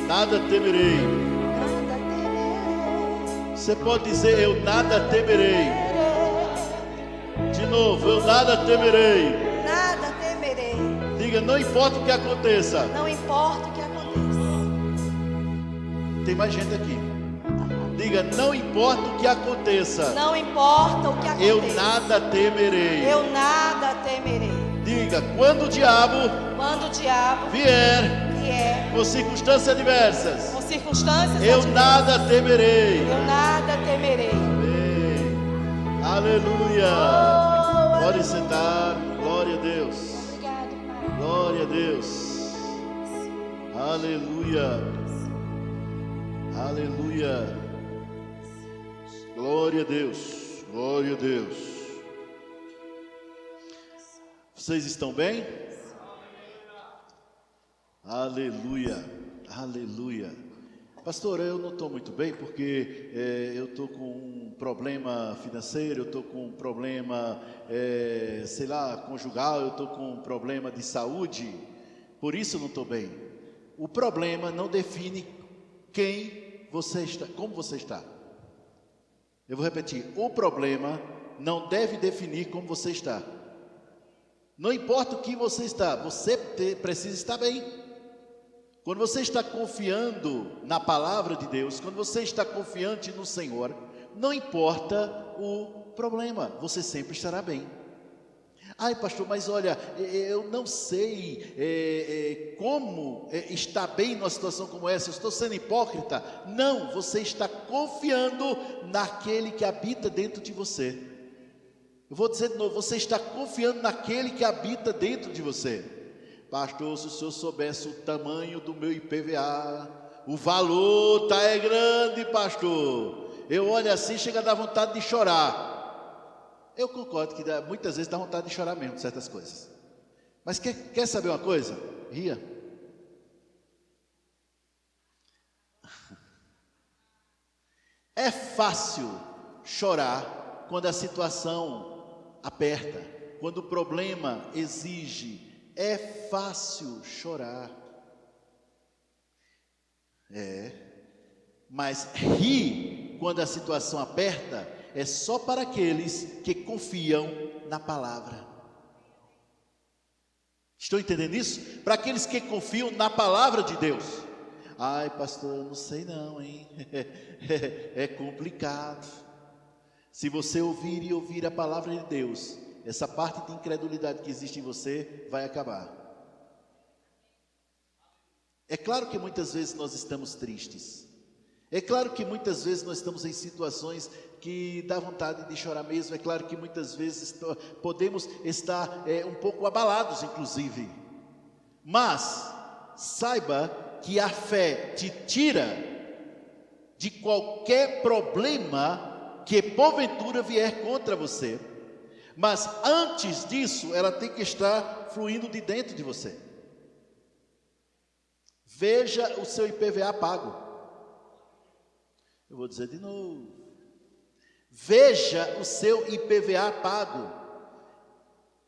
nada temerei. nada temerei. Você pode dizer: eu nada temerei. De novo: eu nada temerei. Nada temerei. Diga: não importa o que aconteça. Não importa o que aconteça. Tem mais gente aqui. Diga: não importa o que aconteça. Não importa o que aconteça. Eu nada temerei. Eu nada temerei. Diga: quando o diabo Quando o diabo vier vier com circunstâncias adversas, com circunstâncias eu adversas, nada temerei. eu nada temerei. Amém. Aleluia. Oh, Pode sentar. Glória a Deus. Obrigado, Pai. Glória a Deus. Aleluia. Aleluia. Glória a Deus. Glória a Deus. Vocês estão bem? Aleluia. Aleluia. Pastor, eu não estou muito bem porque eu estou com um problema financeiro, eu estou com um problema, sei lá, conjugal, eu estou com um problema de saúde, por isso eu não estou bem. O problema não define quem você está, como você está. Eu vou repetir: o problema não deve definir como você está. Não importa o que você está, você precisa estar bem. Quando você está confiando na palavra de Deus, quando você está confiante no Senhor, não importa o problema, você sempre estará bem. Ai, pastor, mas olha, eu não sei como estar bem numa situação como essa, eu estou sendo hipócrita. Não, você está confiando naquele que habita dentro de você. Eu vou dizer de novo: você está confiando naquele que habita dentro de você. Pastor, se o senhor soubesse o tamanho do meu IPVA, o valor é grande, pastor. Eu olho assim, chega a dar vontade de chorar. Eu concordo que muitas vezes dá vontade de chorar mesmo, certas coisas. Mas quer saber uma coisa? Ria. É fácil chorar quando a situação aperta, quando o problema exige. É fácil chorar. Mas rir quando a situação aperta é só para aqueles que confiam na palavra. Estão entendendo isso? Para aqueles que confiam na palavra de Deus. Ai, pastor, eu não sei não, hein? É complicado. Se você ouvir a palavra de Deus, essa parte de incredulidade que existe em você vai acabar. É claro que muitas vezes nós estamos tristes. É claro que muitas vezes nós estamos em situações que dá vontade de chorar mesmo. É claro que muitas vezes podemos estar um pouco abalados, inclusive. Mas saiba que a fé te tira de qualquer problema que porventura vier contra você. Mas antes disso, ela tem que estar fluindo de dentro de você. Veja o seu IPVA pago. Eu vou dizer de novo. Veja o seu IPVA pago.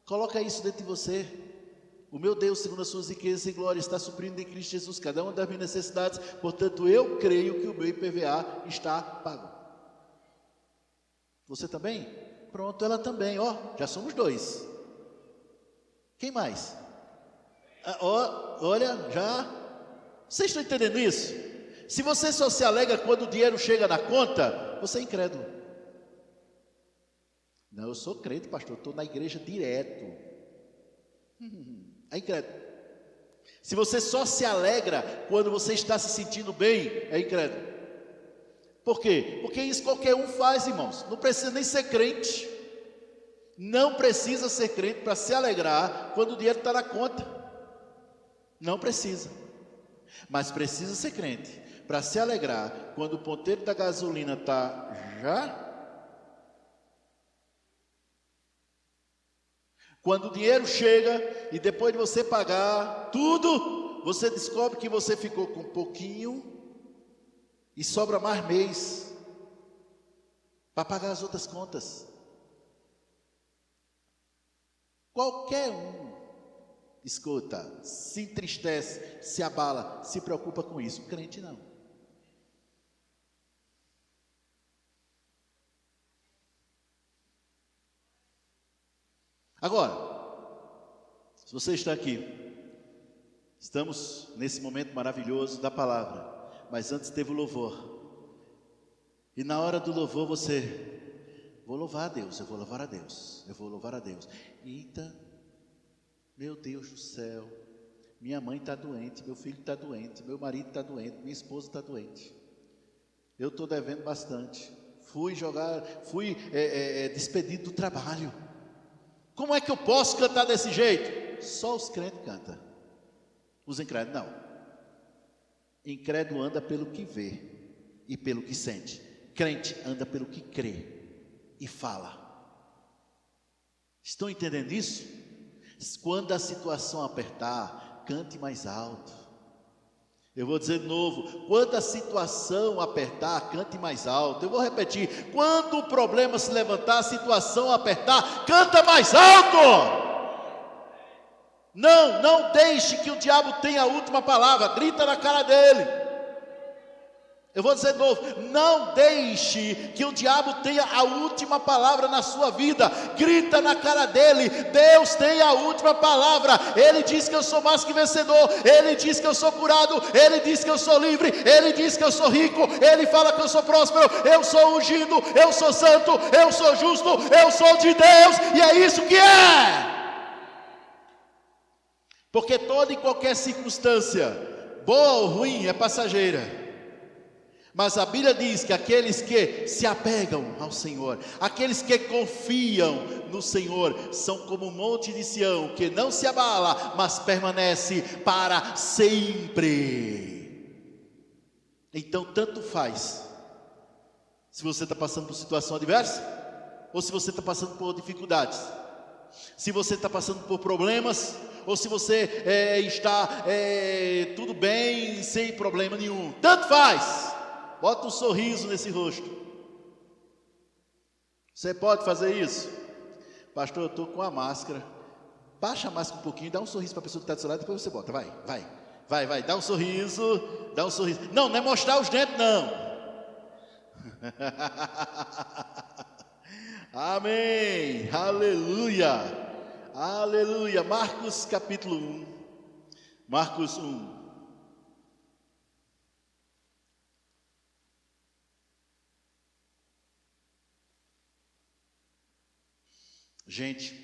Coloca isso dentro de você. O meu Deus, segundo as suas riquezas e glórias, está suprindo em Cristo Jesus cada uma das minhas necessidades. Portanto, eu creio que o meu IPVA está pago. Você também? Pronto, ela também, ó, já somos dois. Quem mais? Olha, já. Vocês estão entendendo isso? Se você só se alegra quando o dinheiro chega na conta, você é incrédulo. Não, eu sou crente, pastor, estou na igreja direto. É incrédulo. Se você só se alegra quando você está se sentindo bem, é incrédulo. Por quê? Porque isso qualquer um faz, irmãos. Não precisa nem ser crente. Não precisa ser crente para se alegrar quando o dinheiro está na conta. Não precisa. Mas precisa ser crente para se alegrar quando o ponteiro da gasolina está já. Quando o dinheiro chega e depois de você pagar tudo, você descobre que você ficou com pouquinho e sobra mais mês para pagar as outras contas. Qualquer um escuta, se entristece, se abala, se preocupa com isso. Crente não. Agora, se você está aqui, estamos nesse momento maravilhoso da palavra, mas antes teve o louvor. E na hora do louvor vou louvar a Deus, eu vou louvar a Deus, eu vou louvar a Deus. Eita, meu Deus do céu, minha mãe está doente, meu filho está doente, meu marido está doente, minha esposa está doente. Eu estou devendo bastante, fui despedido do trabalho. Como é que eu posso cantar desse jeito? Só os crentes cantam. Os incrédulos não. Incrédulo anda pelo que vê e pelo que sente. Crente anda pelo que crê e fala. Estão entendendo isso? Quando a situação apertar, cante mais alto. Eu vou dizer de novo, quando a situação apertar, cante mais alto. Eu vou repetir, quando o problema se levantar, a situação apertar, canta mais alto. Não deixe que o diabo tenha a última palavra, grita na cara dele. Eu vou dizer de novo, não deixe que o diabo tenha a última palavra na sua vida, grita na cara dele, Deus tem a última palavra, Ele diz que eu sou mais que vencedor, Ele diz que eu sou curado, Ele diz que eu sou livre, Ele diz que eu sou rico, Ele fala que eu sou próspero, eu sou ungido, eu sou santo, eu sou justo, eu sou de Deus, e é isso que é. Porque toda e qualquer circunstância, boa ou ruim, é passageira. Mas a Bíblia diz que aqueles que se apegam ao Senhor, aqueles que confiam no Senhor, são como o monte de Sião, que não se abala, mas permanece para sempre. Então tanto faz, se você está passando por situação adversa, ou se você está passando por dificuldades, se você está passando por problemas, ou se você está tudo bem, sem problema nenhum, tanto faz. Bota um sorriso nesse rosto. Você pode fazer isso? Pastor, eu estou com a máscara. Baixa a máscara um pouquinho, dá um sorriso para a pessoa que está do seu lado, depois você bota. Vai, dá um sorriso. Não é mostrar os dentes, não. Amém, aleluia. Marcos capítulo 1. Marcos 1. Gente,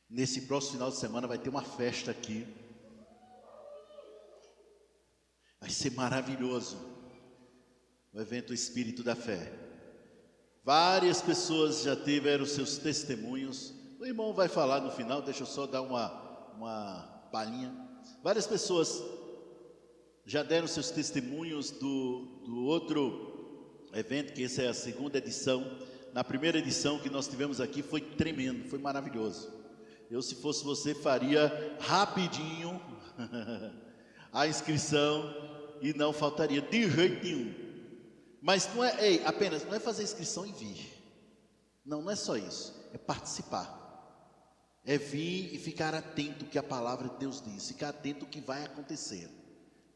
nesse próximo final de semana vai ter uma festa aqui. Vai ser maravilhoso. O evento Espírito da Fé. Várias pessoas já tiveram seus testemunhos. O irmão vai falar no final, deixa eu só dar uma palhinha. Várias pessoas já deram seus testemunhos do outro evento, que essa é a segunda edição. Na primeira edição que nós tivemos aqui foi tremendo, foi maravilhoso. Eu, se fosse você, faria rapidinho a inscrição e não faltaria de jeito nenhum. Mas não é, apenas não é fazer inscrição e vir. Não é só isso, é participar. É vir e ficar atento ao que a palavra de Deus diz, ficar atento ao que vai acontecer.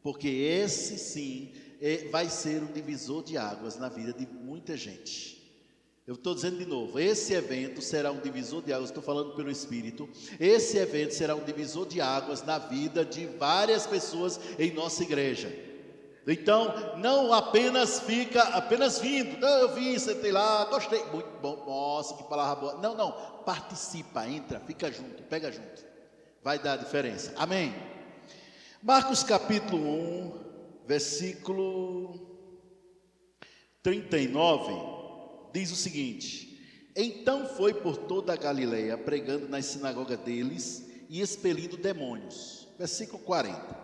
Porque esse sim vai ser um divisor de águas na vida de muita gente. Eu estou dizendo de novo, esse evento será um divisor de águas, estou falando pelo Espírito, esse evento será um divisor de águas na vida de várias pessoas em nossa igreja. Então, não apenas fica vindo, não, eu vi, sentei lá, gostei, muito bom, nossa, que palavra boa. Não, participa, entra, fica junto, pega junto, vai dar diferença, amém? Marcos capítulo 1, versículo 39, diz o seguinte: então foi por toda a Galileia, pregando nas sinagogas deles e expelindo demônios. Versículo 40.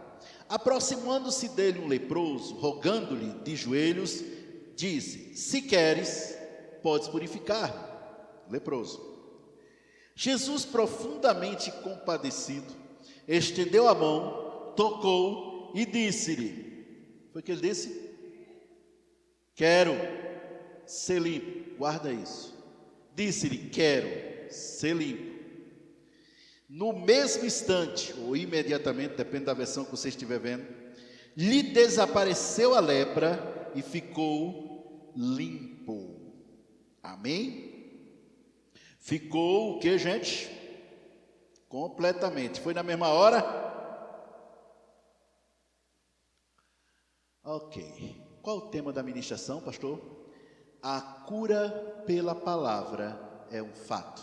Aproximando-se dele um leproso, rogando-lhe de joelhos, disse: se queres, podes purificar. Leproso. Jesus, profundamente compadecido, estendeu a mão, tocou e disse-lhe, foi o que ele disse? Quero ser limpo. Guarda isso. Disse-lhe, quero ser limpo. no mesmo instante, ou imediatamente, depende da versão que você estiver vendo, lhe desapareceu a lepra e ficou limpo. Amém? Ficou o que, gente? Completamente. Foi na mesma hora? Ok. Qual o tema da ministração, pastor? A cura pela palavra é um fato.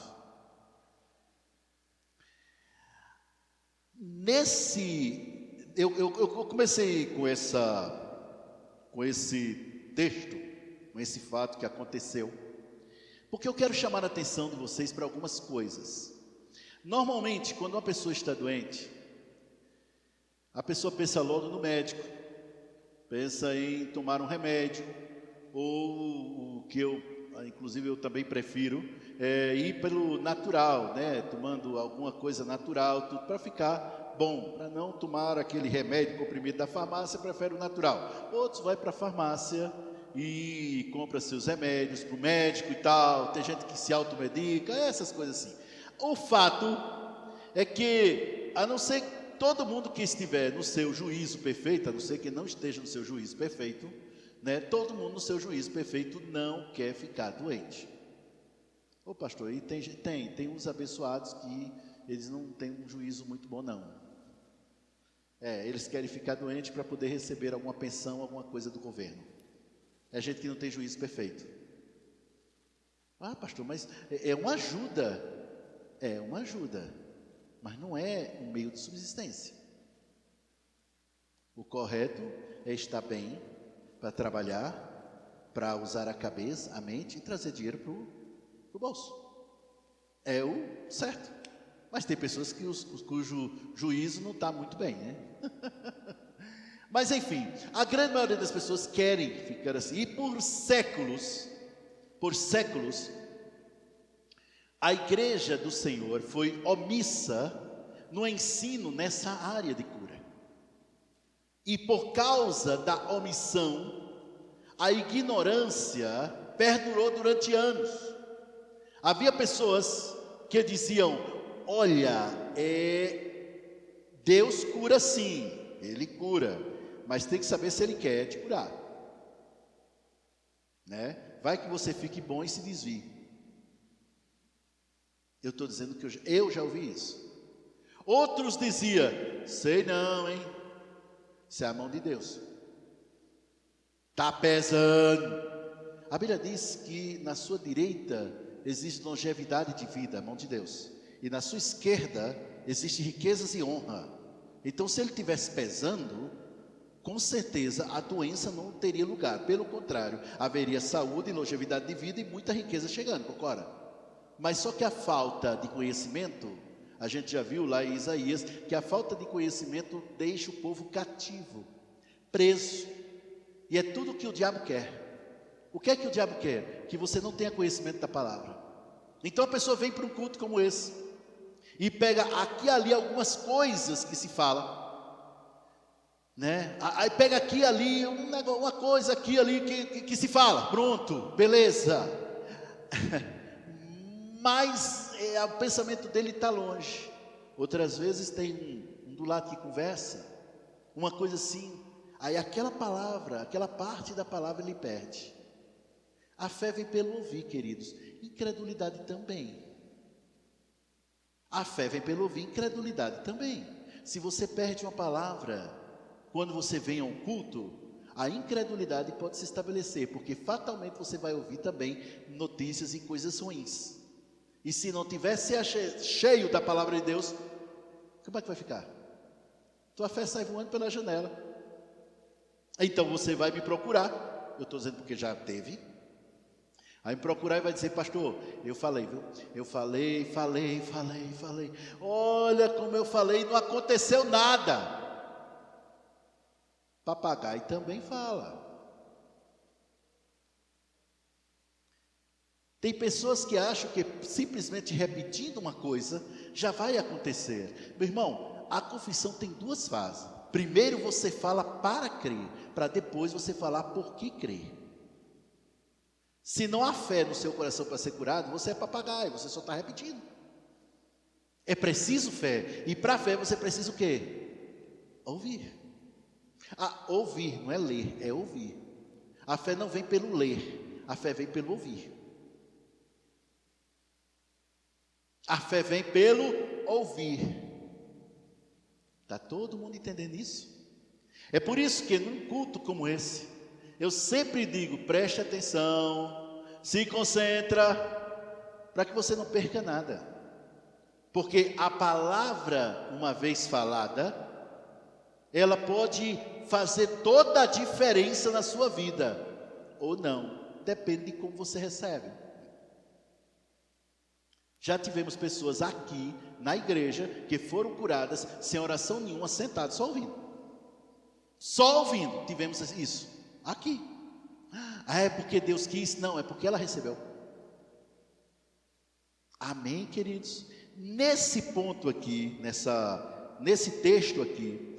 Eu comecei com esse texto, com esse fato que aconteceu, porque eu quero chamar a atenção de vocês para algumas coisas. Normalmente, quando uma pessoa está doente, a pessoa pensa logo no médico, pensa em tomar um remédio, ou o que inclusive eu também prefiro, ir pelo natural, né? Tomando alguma coisa natural, tudo para ficar bom, para não tomar aquele remédio comprimido da farmácia, prefere o natural. Outros vai para a farmácia e compra seus remédios para o médico e tal, tem gente que se automedica, essas coisas assim. O fato é que, a não ser todo mundo que estiver no seu juízo perfeito, a não ser que não esteja no seu juízo perfeito, né? Todo mundo no seu juízo perfeito não quer ficar doente. Ô pastor, e tem uns abençoados que eles não têm um juízo muito bom não. Eles querem ficar doentes para poder receber alguma pensão, alguma coisa do governo. É gente que não tem juízo perfeito. Ah pastor, mas é uma ajuda. É uma ajuda, mas não é um meio de subsistência. O correto é estar bem, para trabalhar, para usar a cabeça, a mente e trazer dinheiro para o bolso. É o certo. Mas tem pessoas cujo juízo não está muito bem, né? Mas enfim, a grande maioria das pessoas querem ficar assim. E por séculos, a igreja do Senhor foi omissa no ensino nessa área de cura. E por causa da omissão, a ignorância perdurou durante anos. Havia pessoas que diziam: olha, Deus cura sim, Ele cura, mas tem que saber se Ele quer te curar, né? Vai que você fique bom e se desvie. Eu estou dizendo que eu já ouvi isso. Outros diziam: sei não, hein? Isso é a mão de Deus. Está pesando. A Bíblia diz que na sua direita existe longevidade de vida, a mão de Deus. E na sua esquerda existe riquezas e honra. Então se ele estivesse pesando, com certeza a doença não teria lugar. Pelo contrário, haveria saúde, longevidade de vida e muita riqueza chegando, concorda? Mas só que a falta de conhecimento, a gente já viu lá em Isaías, que a falta de conhecimento deixa o povo cativo, preso. E é tudo o que o diabo quer. O que é que o diabo quer? Que você não tenha conhecimento da palavra. Então a pessoa vem para um culto como esse, e pega aqui e ali algumas coisas que se fala, né? Aí pega aqui e ali, uma coisa aqui e ali que se fala, pronto, beleza. Mas o pensamento dele está longe. Outras vezes tem um do lado que conversa, uma coisa assim, aí aquela palavra, aquela parte da palavra ele perde. A fé vem pelo ouvir, queridos. Incredulidade também. A fé vem pelo ouvir, incredulidade também. Se você perde uma palavra quando você vem a um culto, a incredulidade pode se estabelecer, porque fatalmente você vai ouvir também notícias e coisas ruins. E se não tiver cheio da palavra de Deus, como é que vai ficar? Tua fé sai voando pela janela. Então você vai me procurar. Eu estou dizendo porque já teve. Aí me procurar e vai dizer: pastor, eu falei, viu? Eu falei. Olha como eu falei, não aconteceu nada. Papagaio também fala. Tem pessoas que acham que simplesmente repetindo uma coisa já vai acontecer. Meu irmão, a confissão tem duas fases. Primeiro você fala para crer, para depois você falar por que crer. Se não há fé no seu coração para ser curado, você é papagaio, você só está repetindo. É preciso fé. E para fé você precisa o quê? Ouvir. Ouvir, não é ler, é ouvir. A fé não vem pelo ler, a fé vem pelo ouvir. A fé vem pelo ouvir. Está todo mundo entendendo isso? É por isso que num culto como esse, eu sempre digo, preste atenção, se concentra, para que você não perca nada. Porque a palavra, uma vez falada, ela pode fazer toda a diferença na sua vida, ou não, depende de como você recebe. Já tivemos pessoas aqui, na igreja, que foram curadas, sem oração nenhuma, sentadas, só ouvindo. Só ouvindo, tivemos isso, aqui. É porque Deus quis? Não, é porque ela recebeu. Amém, queridos? Nesse ponto aqui, nesse texto aqui,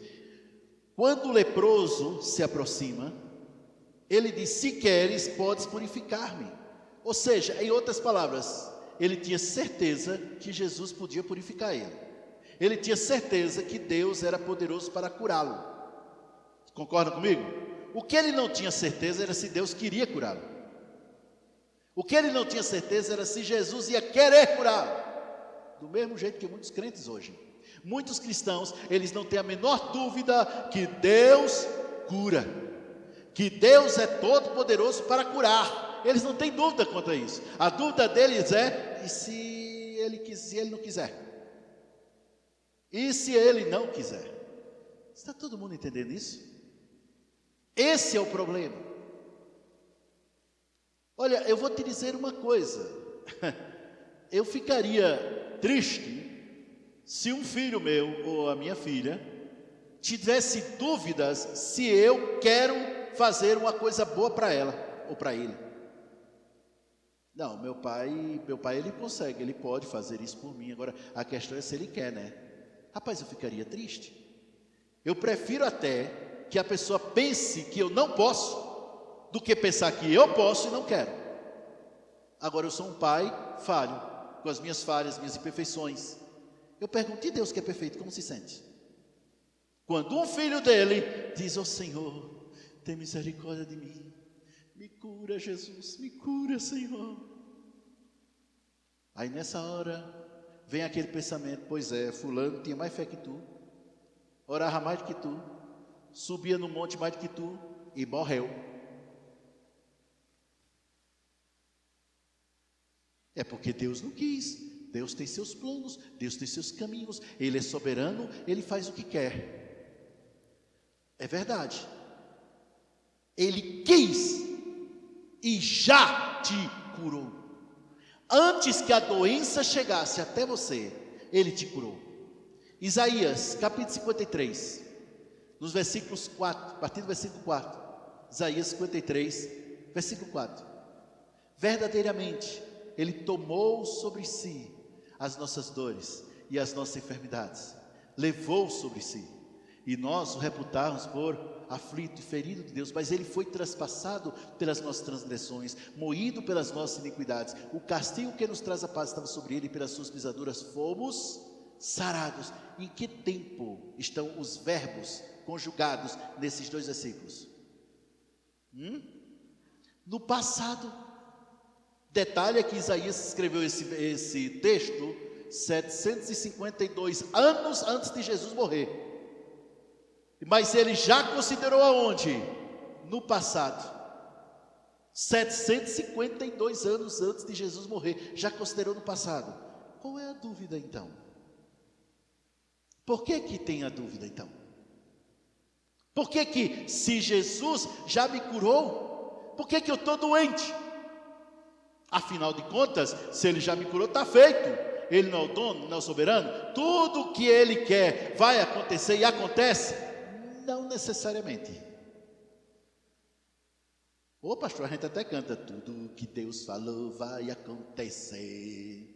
quando o leproso se aproxima, ele diz, se queres, podes purificar-me. Ou seja, em outras palavras, ele tinha certeza que Jesus podia purificar ele. Ele tinha certeza que Deus era poderoso para curá-lo. Concorda comigo? O que ele não tinha certeza era se Deus queria curá-lo. O que ele não tinha certeza era se Jesus ia querer curá-lo. Do mesmo jeito que muitos crentes hoje. Muitos cristãos, eles não têm a menor dúvida que Deus cura. Que Deus é todo poderoso para curar. Eles não têm dúvida quanto a isso. A dúvida deles é, e se ele não quiser? E se ele não quiser? Está todo mundo entendendo isso? Esse é o problema. Olha, eu vou te dizer uma coisa. Eu ficaria triste se um filho meu ou a minha filha tivesse dúvidas se eu quero fazer uma coisa boa para ela ou para ele. Não, meu pai ele consegue, ele pode fazer isso por mim. Agora a questão é se ele quer, né? Rapaz, eu ficaria triste. Eu prefiro até que a pessoa pense que eu não posso do que pensar que eu posso e não quero. Agora eu sou um pai falho, com as minhas falhas, minhas imperfeições. Eu pergunto, e Deus que é perfeito, como se sente? Quando um filho dele diz, Senhor, tem misericórdia de mim, me cura Jesus, me cura Senhor. Aí nessa hora, vem aquele pensamento, pois é, fulano tinha mais fé que tu, orava mais do que tu, subia no monte mais do que tu, e morreu. É porque Deus não quis. Deus tem seus planos, Deus tem seus caminhos, Ele é soberano, Ele faz o que quer. É verdade. Ele quis e já te curou. Antes que a doença chegasse até você, Ele te curou. Isaías, capítulo 53, nos versículos 4, a partir do versículo 4. Isaías 53, versículo 4. Verdadeiramente, Ele tomou sobre si as nossas dores e as nossas enfermidades, levou sobre si, e nós o reputávamos por aflito e ferido de Deus, mas Ele foi traspassado pelas nossas transgressões, moído pelas nossas iniquidades, o castigo que nos traz a paz estava sobre Ele, e pelas suas pisaduras fomos sarados. Em que tempo estão os verbos conjugados nesses dois versículos? No passado. Detalhe é que Isaías escreveu esse texto 752 anos antes de Jesus morrer. Mas ele já considerou aonde? No passado. 752 anos antes de Jesus morrer, já considerou no passado. Qual é a dúvida então? Por que tem a dúvida então? Por que se Jesus já me curou, por que eu estou doente? Afinal de contas, se Ele já me curou, está feito. Ele não é o dono, não é o soberano. Tudo o que Ele quer vai acontecer e acontece? Não necessariamente. Ô pastor, a gente até canta, tudo que Deus falou vai acontecer.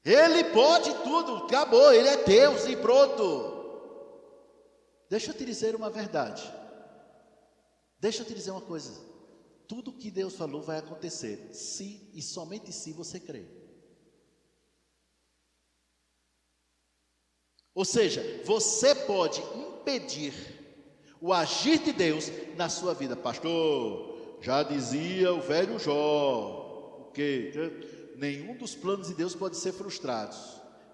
Ele pode tudo, acabou, Ele é Deus e pronto. Deixa eu te dizer uma verdade. Deixa eu te dizer uma coisa. Tudo que Deus falou vai acontecer, se e somente se você crer. Ou seja, você pode impedir o agir de Deus na sua vida. Pastor, já dizia o velho Jó, o quê? Nenhum dos planos de Deus pode ser frustrado.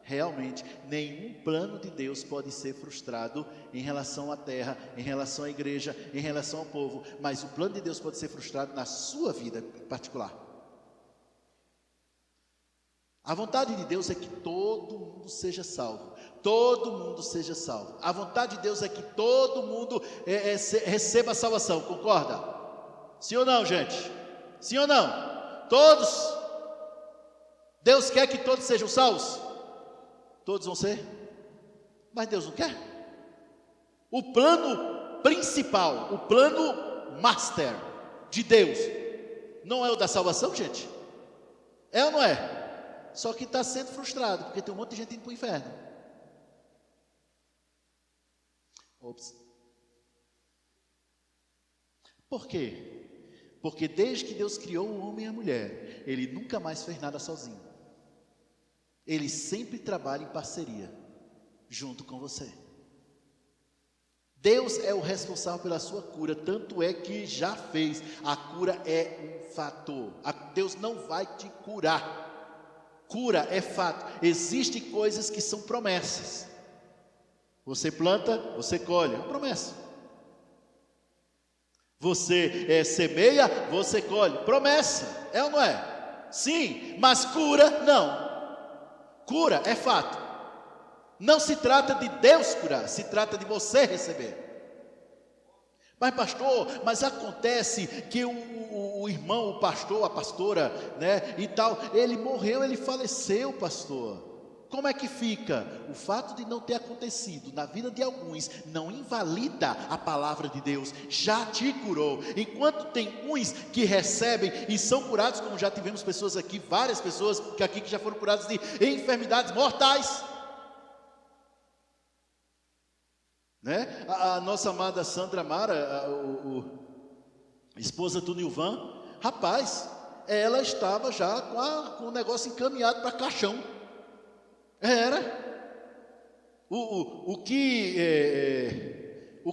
Realmente, nenhum plano de Deus pode ser frustrado em relação à terra, em relação à igreja, em relação ao povo. Mas o plano de Deus pode ser frustrado na sua vida particular. A vontade de Deus é que todo mundo seja salvo. Todo mundo seja salvo. A vontade de Deus é que todo mundo receba a salvação. Concorda? Sim ou não, gente? Sim ou não? Todos. Deus quer que todos sejam salvos? Todos vão ser? Mas Deus não quer. O plano principal, o plano master de Deus, não é o da salvação, gente? É ou não é? Só que está sendo frustrado, porque tem um monte de gente indo para o inferno. Ops. Por quê? Porque desde que Deus criou o homem e a mulher, Ele nunca mais fez nada sozinho. Ele sempre trabalha em parceria, junto com você. Deus é o responsável pela sua cura, tanto é que já fez. A cura é um fator. Deus não vai te curar. Cura é fato. Existem coisas que são promessas. Você planta, você colhe, é uma promessa. Você semeia, você colhe, promessa, é ou não é? Sim, mas cura, não. Cura é fato. Não se trata de Deus curar, se trata de você receber. Mas pastor, mas acontece que o irmão, o pastor, a pastora, né, e tal, ele morreu, ele faleceu, pastor. Como é que fica? O fato de não ter acontecido na vida de alguns não invalida a palavra de Deus, já te curou. Enquanto tem uns que recebem e são curados, como já tivemos pessoas aqui, várias pessoas que já foram curadas de enfermidades mortais, né? A nossa amada Sandra Mara, esposa do Nilvan, rapaz, ela estava já com o negócio encaminhado para caixão. Era. O que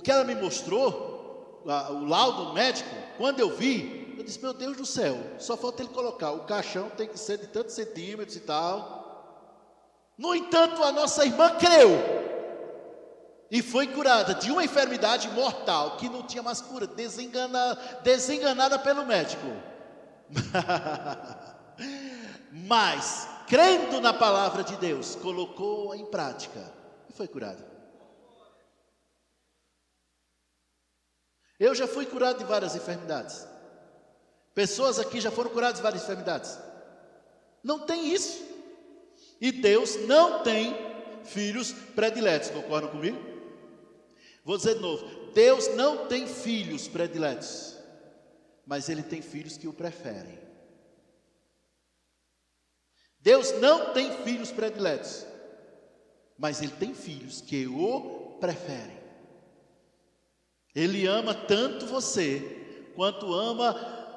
ela me mostrou, o laudo médico, quando eu vi, eu disse, meu Deus do céu, só falta ele colocar, o caixão tem que ser de tantos centímetros e tal. No entanto, a nossa irmã creu e foi curada de uma enfermidade mortal, que não tinha mais cura, desenganada pelo médico. Mas, crendo na palavra de Deus, colocou em prática e foi curado. Eu já fui curado de várias enfermidades. Pessoas aqui já foram curadas de várias enfermidades. Não tem isso. E Deus não tem filhos prediletos. Concordam comigo? Vou dizer de novo. Deus não tem filhos prediletos, mas Ele tem filhos que o preferem. Deus não tem filhos prediletos, mas Ele tem filhos que o preferem. Ele ama tanto você, quanto ama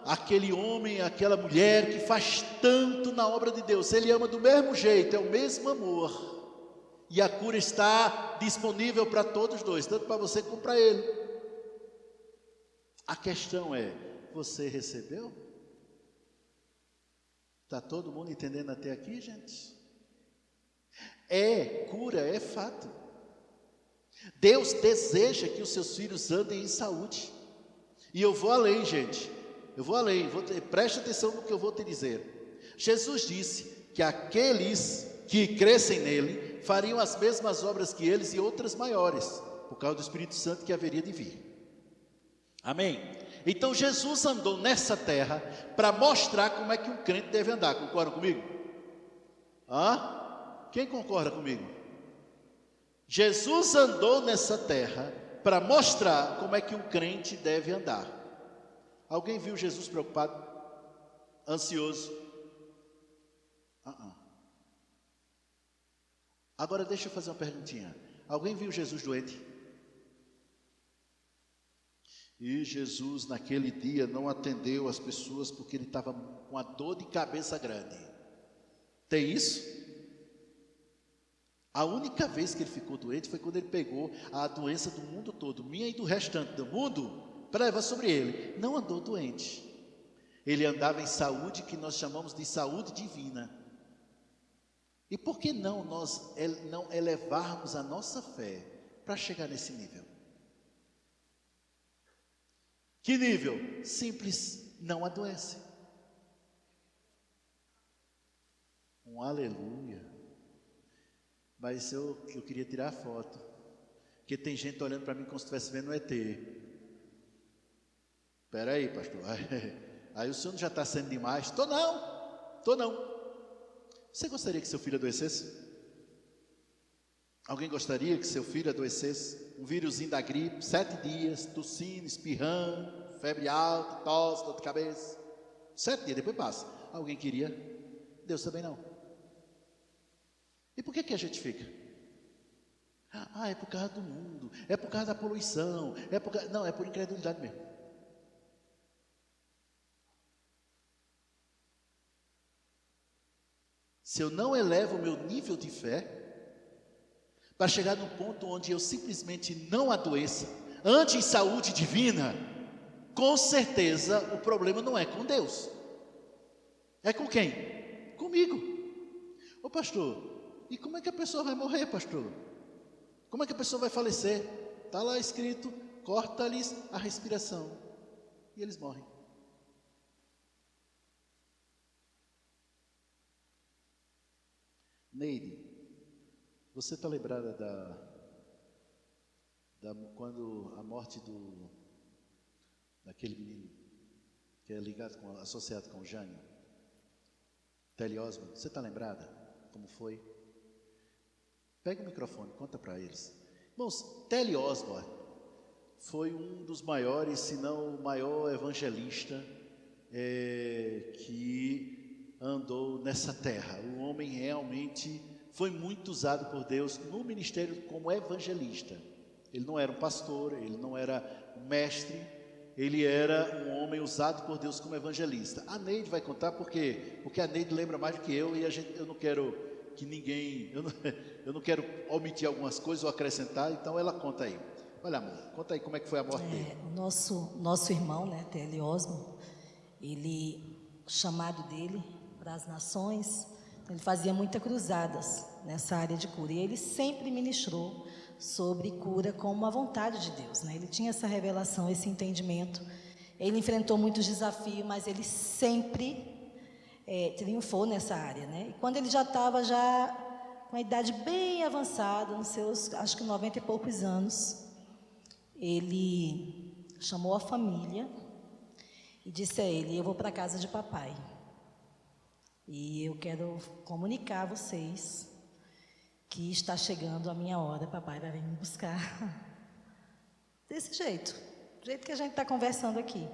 aquele homem, aquela mulher que faz tanto na obra de Deus. Ele ama do mesmo jeito, é o mesmo amor. E a cura está disponível para todos os dois, tanto para você como para ele. A questão é, você recebeu? Está todo mundo entendendo até aqui, gente? Cura é fato. Deus deseja que os seus filhos andem em saúde. E eu vou além, gente. Eu vou além. Preste atenção no que eu vou te dizer. Jesus disse que aqueles que crescem nele fariam as mesmas obras que eles e outras maiores, por causa do Espírito Santo que haveria de vir. Amém? Então Jesus andou nessa terra para mostrar como é que um crente deve andar. Concordam comigo? Quem concorda comigo? Jesus andou nessa terra para mostrar como é que um crente deve andar. Alguém viu Jesus preocupado? Ansioso? Agora deixa eu fazer uma perguntinha. Alguém viu Jesus doente? E Jesus naquele dia não atendeu as pessoas porque ele estava com uma dor de cabeça grande. Tem isso? A única vez que ele ficou doente foi quando ele pegou a doença do mundo todo, minha e do restante do mundo, para levar sobre ele. Não andou doente. Ele andava em saúde que nós chamamos de saúde divina. E por que não nós não elevarmos a nossa fé para chegar nesse nível? Que nível? Simples, não adoece. Um aleluia. Mas eu queria tirar a foto, porque tem gente olhando para mim como se estivesse vendo um ET. Espera aí, pastor. Aí o senhor já está sendo demais. Tô não. Você gostaria que seu filho adoecesse? Alguém gostaria que seu filho adoecesse? Um vírusinho da gripe, 7 dias, tossindo, espirrando, febre alta, tosse, dor de cabeça. 7 dias, depois passa. Alguém queria? Deus também não. E por que a gente fica? É por causa do mundo, é por causa da poluição, não, é por incredulidade mesmo. Se eu não elevo o meu nível de fé, para chegar no ponto onde eu simplesmente não adoeça, ande em saúde divina, com certeza o problema não é com Deus. É com quem? Comigo. Ô pastor, e como é que a pessoa vai morrer, pastor? Como é que a pessoa vai falecer? Está lá escrito, corta-lhes a respiração. E eles morrem. Neide, você está lembrada quando a morte daquele menino que é associado com o Jânio, Telly Osborne, você está lembrada como foi? Pega o microfone, conta para eles. Irmãos, Telly Osborne foi um dos maiores, se não o maior evangelista que andou nessa terra. O homem realmente foi muito usado por Deus no ministério como evangelista. Ele não era um pastor, ele não era um mestre, ele era um homem usado por Deus como evangelista. A Neide vai contar por quê? Porque a Neide lembra mais do que eu, e eu não quero que ninguém, eu não quero omitir algumas coisas ou acrescentar, então ela conta aí. Olha, amor, conta aí como é que foi a morte dele. O nosso irmão, né, Telly Osborne, o chamado dele para as nações, ele fazia muitas cruzadas nessa área de cura, e ele sempre ministrou sobre cura como uma vontade de Deus, né? Ele tinha essa revelação, esse entendimento. Ele enfrentou muitos desafios, mas ele sempre triunfou nessa área, né? E quando ele já estava com uma idade bem avançada, nos seus, acho que 90 e poucos anos, ele chamou a família e disse a ele: eu vou para a casa de papai e eu quero comunicar a vocês que está chegando a minha hora, papai vai vir me buscar. Desse jeito, do jeito que a gente está conversando aqui.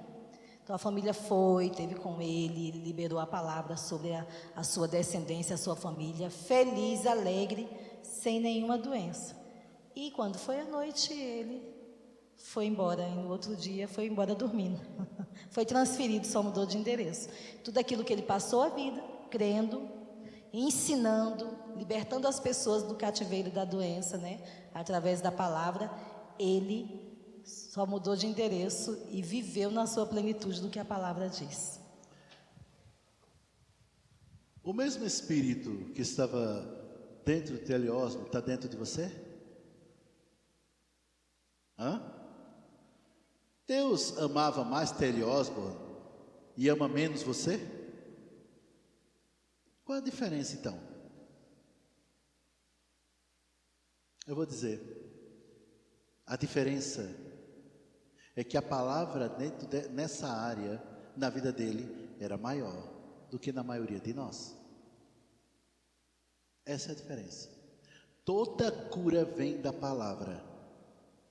Então a família teve com ele liberou a palavra sobre a sua descendência, a sua família, feliz, alegre, sem nenhuma doença. E quando foi à noite, ele foi embora, e no outro dia foi embora dormindo. Foi transferido, só mudou de endereço. Tudo aquilo que ele passou a vida, crendo, ensinando, libertando as pessoas do cativeiro da doença, né? Através da palavra, ele só mudou de endereço e viveu na sua plenitude do que a palavra diz. O mesmo Espírito que estava dentro de Telly Osborne está dentro de você? Deus amava mais Telly Osborne e ama menos você? Qual a diferença então? Eu vou dizer, a diferença é que a palavra nessa área, na vida dele, era maior do que na maioria de nós. Essa é a diferença. Toda cura vem da palavra.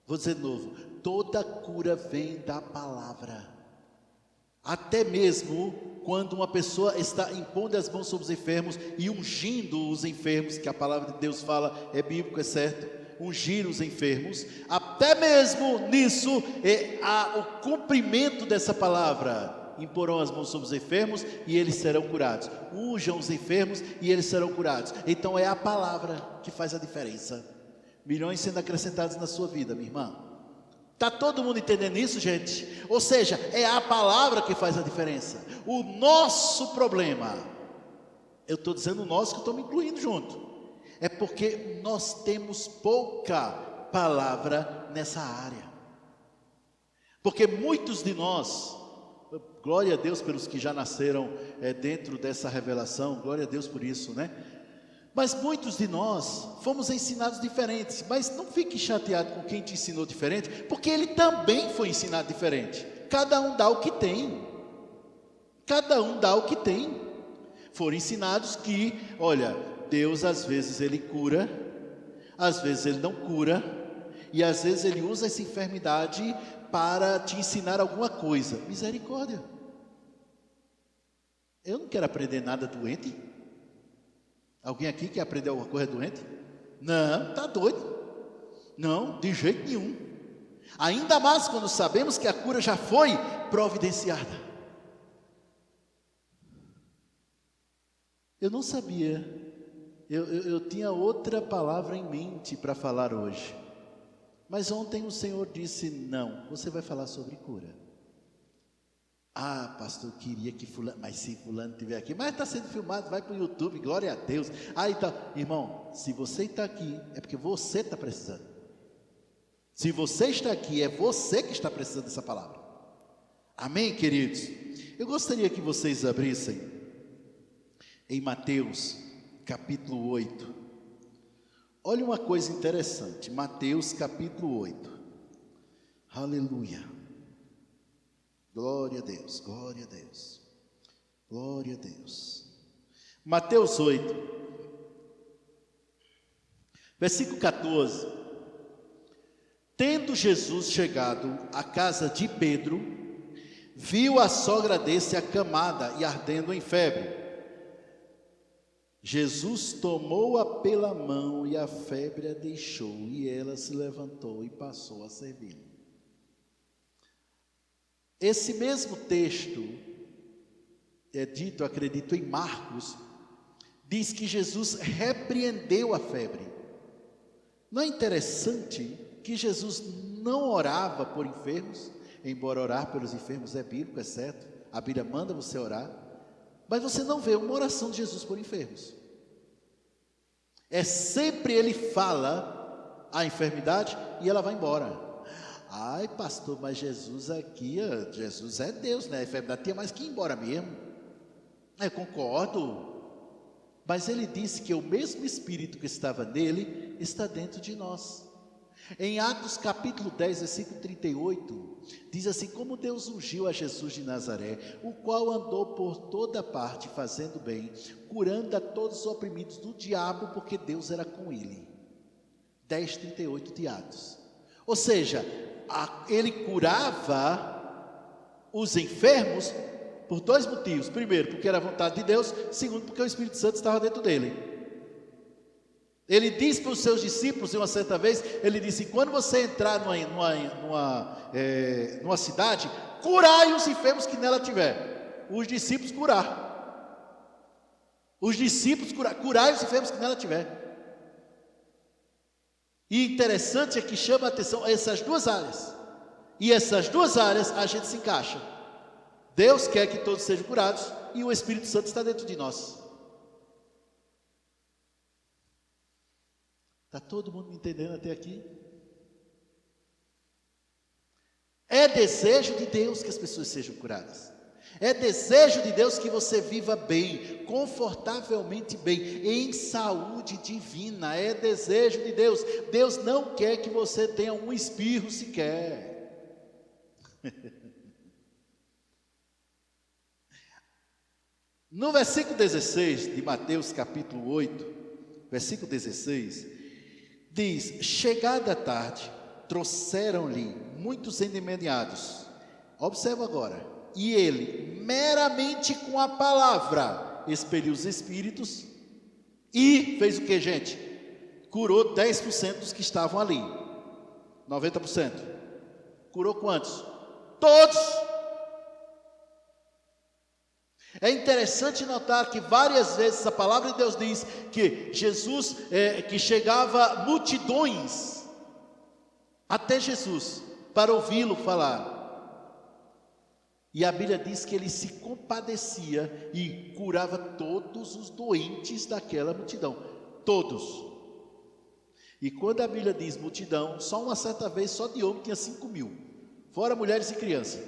Vou dizer de novo, toda cura vem da palavra. Até mesmo quando uma pessoa está impondo as mãos sobre os enfermos e ungindo os enfermos, que a palavra de Deus fala, é bíblico, é certo, ungir os enfermos, até mesmo nisso há o cumprimento dessa palavra. Imporão as mãos sobre os enfermos e eles serão curados. Unjam os enfermos e eles serão curados. Então é a palavra que faz a diferença. Milhões sendo acrescentados na sua vida, minha irmã. Está todo mundo entendendo isso, gente? Ou seja, é a palavra que faz a diferença. O nosso problema, eu estou dizendo nós que eu estou me incluindo junto, é porque nós temos pouca palavra nessa área. Porque muitos de nós, glória a Deus pelos que já nasceram dentro dessa revelação, glória a Deus por isso, né? Mas muitos de nós fomos ensinados diferentes. Mas não fique chateado com quem te ensinou diferente, porque ele também foi ensinado diferente. Cada um dá o que tem. Cada um dá o que tem. Foram ensinados que, olha, Deus às vezes ele cura, às vezes ele não cura, e às vezes ele usa essa enfermidade para te ensinar alguma coisa. Misericórdia. Eu não quero aprender nada doente. Alguém aqui quer aprender alguma coisa doente? Não, está doido. Não, de jeito nenhum. Ainda mais quando sabemos que a cura já foi providenciada. Eu não sabia. Eu tinha outra palavra em mente para falar hoje. Mas ontem o Senhor disse, não, você vai falar sobre cura. Ah, pastor, eu queria que fulano, mas se fulano estiver aqui, mas está sendo filmado, vai para o YouTube, glória a Deus. Ah, então, irmão, se você está aqui, é porque você está precisando. Se você está aqui, é você que está precisando dessa palavra. Amém, queridos? Eu gostaria que vocês abrissem em Mateus, capítulo 8. Olha uma coisa interessante, Mateus capítulo 8, aleluia, glória a Deus, glória a Deus, glória a Deus. Mateus 8, versículo 14, tendo Jesus chegado à casa de Pedro, viu a sogra desse acamada e ardendo em febre. Jesus tomou-a pela mão e a febre a deixou, e ela se levantou e passou a servi-lo. Esse mesmo texto é dito, acredito, em Marcos, diz que Jesus repreendeu a febre. Não é interessante que Jesus não orava por enfermos, embora orar pelos enfermos é bíblico, é certo, a Bíblia manda você orar, mas você não vê uma oração de Jesus por enfermos. É sempre ele fala a enfermidade e ela vai embora. Ai, pastor, mas Jesus aqui, Jesus é Deus, né? A enfermidade tinha mais que ir embora mesmo. Eu concordo. Mas ele disse que o mesmo Espírito que estava nele está dentro de nós. Em Atos capítulo 10, versículo 38, diz assim, como Deus ungiu a Jesus de Nazaré, o qual andou por toda parte fazendo bem, curando a todos os oprimidos do diabo, porque Deus era com ele. 10:38 de Atos. Ou seja, ele curava os enfermos por dois motivos. Primeiro, porque era a vontade de Deus. Segundo, porque o Espírito Santo estava dentro dele. Ele disse para os seus discípulos, uma certa vez, ele disse, quando você entrar numa cidade, curai os enfermos que nela tiver. Os discípulos curar. Os discípulos curai os enfermos que nela tiver. E interessante é que chama a atenção essas duas áreas. E essas duas áreas a gente se encaixa. Deus quer que todos sejam curados e o Espírito Santo está dentro de nós. Está todo mundo me entendendo até aqui? É desejo de Deus que as pessoas sejam curadas. É desejo de Deus que você viva bem, confortavelmente bem, em saúde divina. É desejo de Deus. Deus não quer que você tenha um espirro sequer. No versículo 16 de Mateus capítulo 8, versículo 16, diz, chegada a tarde, trouxeram-lhe muitos endemoniados. Observa agora. E ele, meramente com a palavra, expeliu os espíritos e fez o que, gente? Curou 10% dos que estavam ali. 90%. Curou quantos? Todos. É interessante notar que várias vezes a palavra de Deus diz que Jesus, que chegava multidões até Jesus para ouvi-lo falar. E a Bíblia diz que ele se compadecia e curava todos os doentes daquela multidão. Todos. E quando a Bíblia diz multidão, só uma certa vez, só de homem tinha 5.000. Fora mulheres e crianças.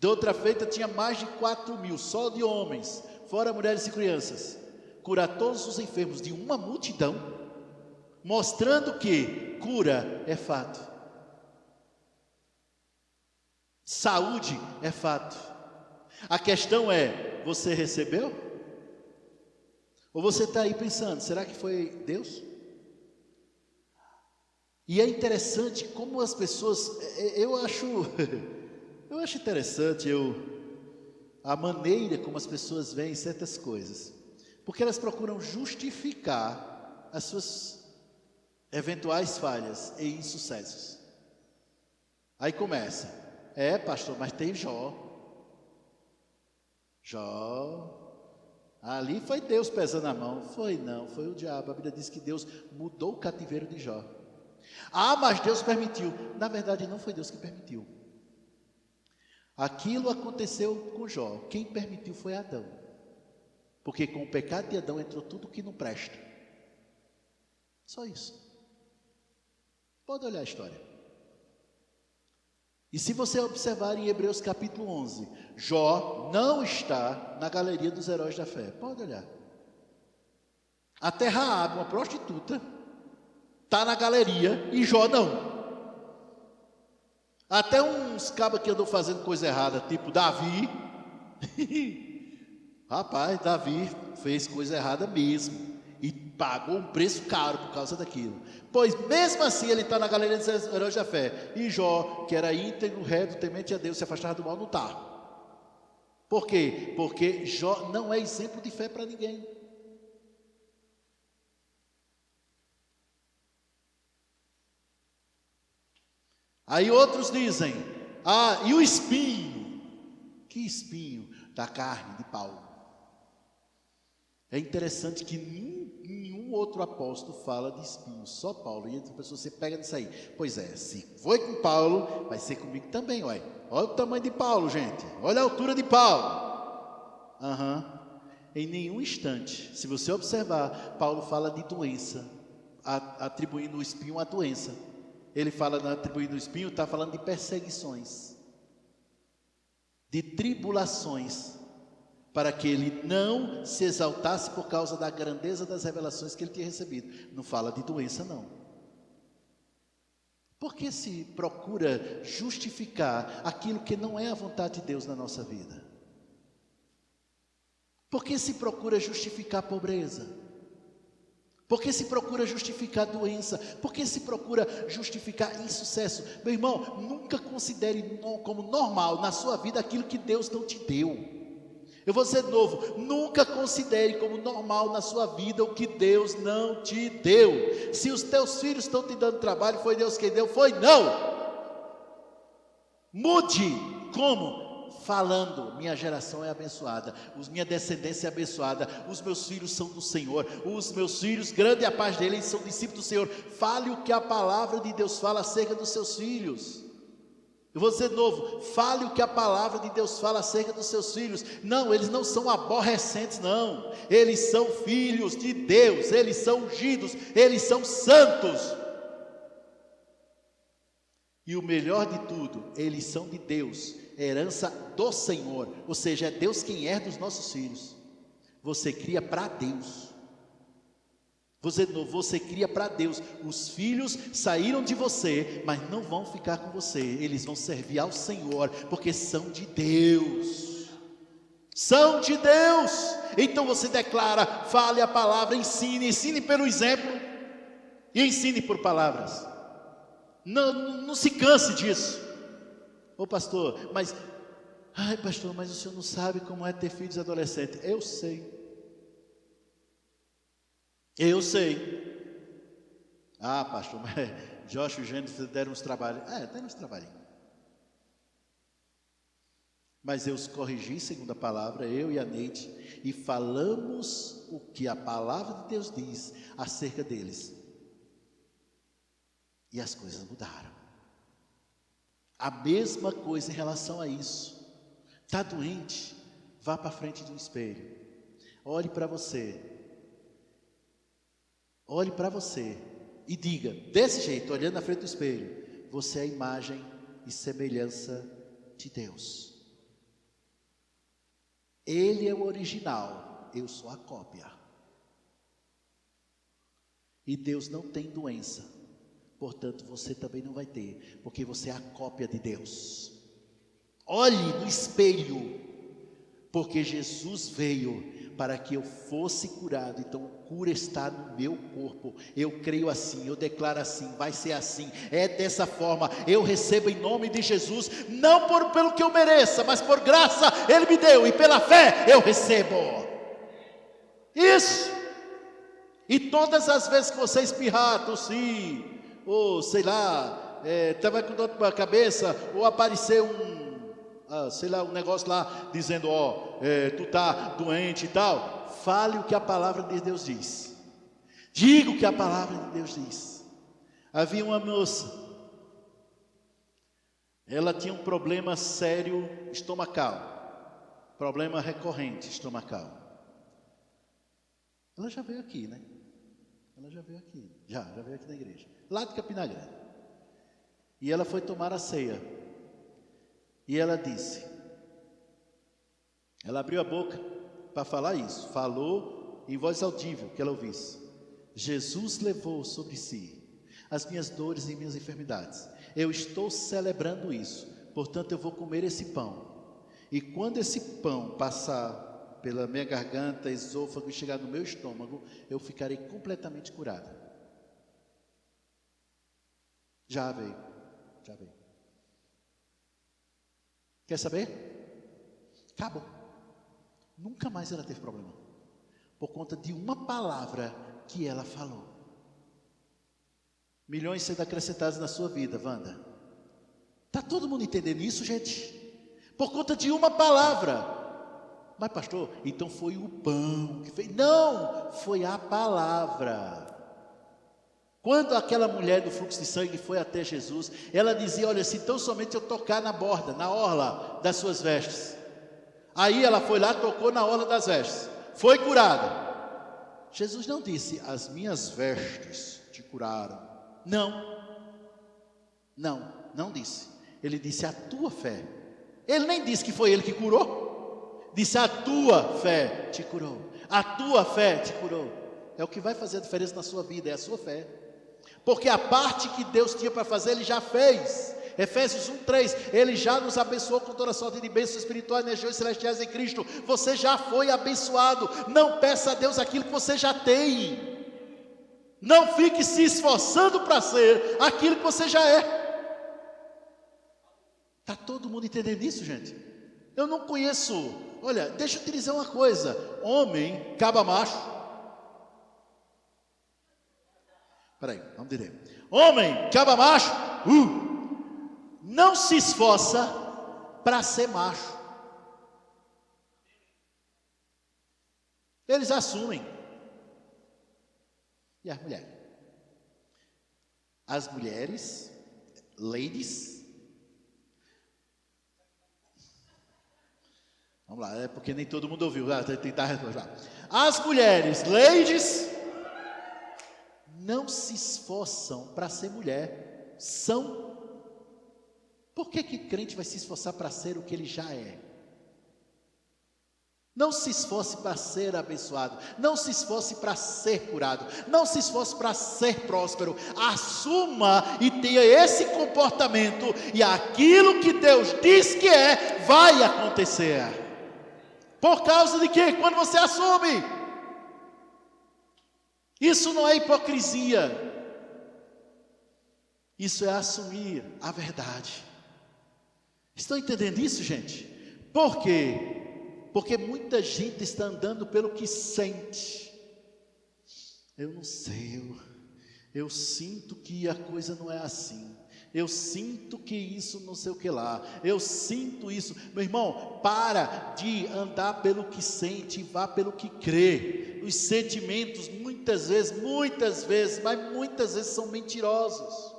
De outra feita tinha mais de 4.000, só de homens. Fora mulheres e crianças. Curar todos os enfermos de uma multidão. Mostrando que cura é fato. Saúde é fato. A questão é, você recebeu? Ou você está aí pensando, será que foi Deus? E é interessante como as pessoas, eu acho interessante a maneira como as pessoas veem certas coisas. Porque elas procuram justificar as suas eventuais falhas e insucessos. Aí começa. Pastor, mas tem Jó. Ali foi Deus pesando a mão. Foi o diabo. A Bíblia diz que Deus mudou o cativeiro de Jó. Mas Deus permitiu. Na verdade não foi Deus que permitiu. Aquilo aconteceu com Jó. Quem permitiu foi Adão. Porque com o pecado de Adão entrou tudo que não presta. Só isso. Pode olhar a história. E se você observar em Hebreus capítulo 11, Jó não está na galeria dos heróis da fé. Pode olhar. Até Raabe, uma prostituta, está na galeria e Jó não. Até uns cabas que andam fazendo coisa errada, tipo Davi. Rapaz, Davi fez coisa errada mesmo. E pagou um preço caro por causa daquilo. Pois mesmo assim ele está na galeria dos heróis da fé. E Jó, que era íntegro, reto, temente a Deus, se afastava do mal, não está. Por quê? Porque Jó não é exemplo de fé para ninguém. Aí outros dizem, e o espinho? Que espinho? Da carne de Paulo. É interessante que nenhum outro apóstolo fala de espinho, só Paulo. E a pessoa, você pega nisso aí. Pois é, se foi com Paulo, vai ser comigo também. Olha o tamanho de Paulo, gente. Olha a altura de Paulo. Em nenhum instante, se você observar, Paulo fala de doença, atribuindo o espinho à doença. Ele fala, atribuindo o espinho, está falando de perseguições, de tribulações, para que ele não se exaltasse por causa da grandeza das revelações que ele tinha recebido. Não fala de doença, não. Por que se procura justificar aquilo que não é a vontade de Deus na nossa vida? Por que se procura justificar a pobreza? Por que se procura justificar a doença? Por que se procura justificar insucesso? Meu irmão, nunca considere como normal na sua vida aquilo que Deus não te deu. Eu vou dizer de novo, nunca considere como normal na sua vida o que Deus não te deu. Se os teus filhos estão te dando trabalho, foi Deus quem deu? Foi não. Mude. Como? Falando, minha geração é abençoada, minha descendência é abençoada, os meus filhos são do Senhor, os meus filhos, grande é a paz deles, são discípulos do Senhor. Fale o que a palavra de Deus fala acerca dos seus filhos. Eu vou dizer de novo, fale o que a palavra de Deus fala acerca dos seus filhos. Não, eles não são aborrecentes, não. Eles são filhos de Deus, eles são ungidos, eles são santos. E o melhor de tudo, eles são de Deus, herança do Senhor. Ou seja, é Deus quem herda os nossos filhos. Você cria para Deus. Você cria para Deus. Os filhos saíram de você, mas não vão ficar com você. Eles vão servir ao Senhor, porque são de Deus. São de Deus. Então você declara, fale a palavra, ensine pelo exemplo e ensine por palavras. Não se canse disso. Pastor, mas o senhor não sabe como é ter filhos adolescentes. Eu sei. Pastor, mas Josh e o Gênesis deram uns trabalhos. Tem uns trabalhinhos. Mas eu os corrigi segundo a palavra, eu e a Neide, e falamos o que a palavra de Deus diz acerca deles. E as coisas mudaram. A mesma coisa em relação a isso. Está doente? Vá para frente de um espelho. Olhe para você. Olhe para você e diga, desse jeito, olhando na frente do espelho: você é a imagem e semelhança de Deus. Ele é o original, eu sou a cópia. E Deus não tem doença, portanto você também não vai ter, porque você é a cópia de Deus. Olhe no espelho, porque Jesus veio para que eu fosse curado. Então a cura está no meu corpo. Eu creio assim, eu declaro assim, vai ser assim, é dessa forma. Eu recebo em nome de Jesus, não pelo que eu mereça, mas por graça Ele me deu, e pela fé eu recebo. Isso. E todas as vezes que você espirrar, tossir, ou sei lá, estava com dor na cabeça, ou aparecer um negócio lá dizendo, tu está doente e tal, fale o que a palavra de Deus diz. Diga o que a palavra de Deus diz. Havia uma moça, ela tinha um problema sério estomacal, problema recorrente estomacal. Ela já veio aqui, né? Ela já veio aqui, já veio aqui na igreja, lá de Campina Grande. E ela foi tomar a ceia. E ela disse, ela abriu a boca para falar isso, falou em voz audível, que ela ouvisse: Jesus levou sobre si as minhas dores e minhas enfermidades. Eu estou celebrando isso, portanto eu vou comer esse pão. E quando esse pão passar pela minha garganta, esôfago e chegar no meu estômago, eu ficarei completamente curada. Já veio. Quer saber? Acabou. Nunca mais ela teve problema, por conta de uma palavra que ela falou. Milhões sendo acrescentados na sua vida, Wanda. Está todo mundo entendendo isso, gente? Por conta de uma palavra. Mas pastor, então foi o pão que fez? Não, foi a palavra. Quando aquela mulher do fluxo de sangue foi até Jesus, ela dizia: olha, se tão somente eu tocar na borda, na orla das suas vestes. Aí ela foi lá, tocou na orla das vestes, foi curada. Jesus não disse: as minhas vestes te curaram. Não disse. Ele disse: a tua fé. Ele nem disse que foi ele que curou. Disse: a tua fé te curou. A tua fé te curou. É o que vai fazer a diferença na sua vida, é a sua fé. Porque a parte que Deus tinha para fazer, Ele já fez. Efésios 1:3, Ele já nos abençoou com toda sorte de bênçãos espirituais nas regiões celestiais em Cristo. Você já foi abençoado. Não peça a Deus aquilo que você já tem. Não fique se esforçando para ser aquilo que você já é. Está todo mundo entendendo isso, gente? Eu não conheço. Olha, deixa eu te dizer uma coisa: homem, caba macho. Peraí, vamos dizer. Homem, caba macho, não se esforça para ser macho. Eles assumem. E as mulheres? As mulheres, ladies. Vamos lá, é porque nem todo mundo ouviu. Tentar responder. As mulheres, ladies, não se esforçam para ser mulher, são. Por que crente vai se esforçar para ser o que ele já é? Não se esforce para ser abençoado, não se esforce para ser curado, não se esforce para ser próspero. Assuma e tenha esse comportamento, e aquilo que Deus diz que é, vai acontecer. Por causa de quê? Quando você assume. Isso não é hipocrisia. Isso é assumir a verdade. Estão entendendo isso, gente? Por quê? Porque muita gente está andando pelo que sente. Eu não sei, eu sinto que a coisa não é assim. Eu sinto que isso não sei o que lá, eu sinto isso. Meu irmão, para de andar pelo que sente e vá pelo que crê. Os sentimentos muitas vezes são mentirosos.